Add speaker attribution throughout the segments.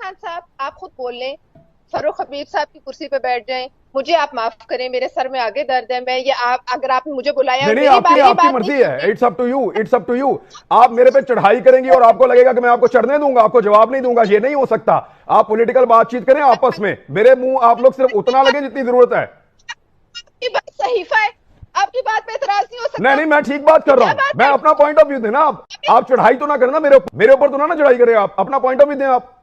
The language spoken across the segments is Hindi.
Speaker 1: खान साहब, आप खुद बोल लें, फर्रुख हबीब साहब की कुर्सी पे बैठ जाएं। मुझे आप माफ करें, मेरे सर में आगे दर्द है। मैं ये आप, अगर आपने मुझे बुलाया
Speaker 2: नहीं
Speaker 1: और
Speaker 2: नहीं,
Speaker 1: मेरी
Speaker 2: आपकी आपकी
Speaker 1: बात नहीं
Speaker 2: मर्जी है,
Speaker 1: सुनी।
Speaker 2: It's up to you, it's up to you. आप मेरे पे चढ़ाई करेंगी और आपको लगेगा कि मैं आपको चढ़ने दूंगा, आपको जवाब नहीं दूंगा, ये नहीं हो सकता। आप पॉलिटिकल बातचीत करें आपस में, मेरे मुंह आप लोग सिर्फ उतना लगे जितनी जरूरत है।
Speaker 1: आपकी बात सहीफा है, आपकी बात पे एतराज नहीं हो
Speaker 2: नहीं
Speaker 1: सकता।
Speaker 2: नहीं, मैं ठीक बात
Speaker 1: ये
Speaker 2: कर रहा
Speaker 1: क्या
Speaker 2: हूं,
Speaker 1: बात
Speaker 2: मैं
Speaker 1: है?
Speaker 2: अपना पॉइंट ऑफ व्यू देना। आप चढ़ाई तो ना करना मेरे ऊपर तो ना चढ़ाई करें, आप अपना पॉइंट ऑफ व्यू दें आप।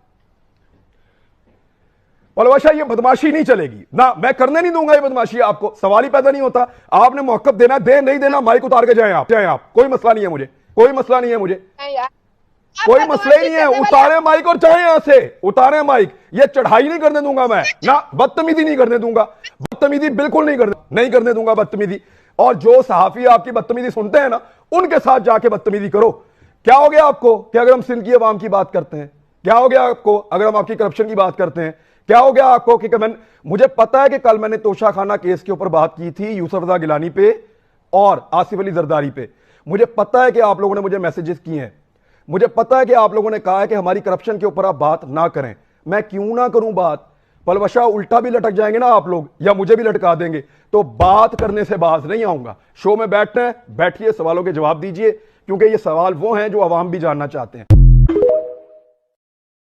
Speaker 2: पलवाशा, ये बदमाशी नहीं चलेगी ना, मैं करने नहीं दूंगा ये बदमाशी, आपको सवाल ही पैदा नहीं होता। आपने मौकफ देना, दे नहीं देना, माइक उतार के जाएं आप, कोई मसला नहीं है मुझे, कोई मसला नहीं है मुझे,
Speaker 1: यार, आप
Speaker 2: कोई मसला ही
Speaker 1: बदमाशी
Speaker 2: नहीं है।
Speaker 1: करने वाले
Speaker 2: उतारे माइक और जाए यहां से, उतारे माइक। ये चढ़ाई नहीं करने दूंगा मैं ना, बदतमीजी नहीं करने दूंगा, बदतमीजी बिल्कुल नहीं करने दूंगा बदतमीजी। और जो सहाफी आपकी बदतमीजी सुनते हैं ना, उनके साथ जाके बदतमीजी करो। क्या हो गया आपको कि अगर हम सिंध की आवाम की बात करते हैं? क्या हो गया आपको अगर हम आपकी करप्शन की बात करते हैं? क्या हो गया आपको कि मुझे पता है कि कल मैंने तोशा खाना केस के ऊपर बात की थी, यूसुफ रजा गिलानी पे और आसिफ अली जरदारी पे। मुझे पता है कि आप लोगों ने मुझे मैसेजेस किए हैं, मुझे पता है कि आप लोगों ने कहा है कि हमारी करप्शन के ऊपर आप बात ना करें। मैं क्यों ना करूं बात? पलवशा, उल्टा भी लटक जाएंगे ना आप लोग, या मुझे भी लटका देंगे, तो बात करने से बाज नहीं आऊंगा। शो में बैठना है, बैठिए, सवालों के जवाब दीजिए, क्योंकि ये सवाल वो हैं जो आवाम भी जानना चाहते हैं।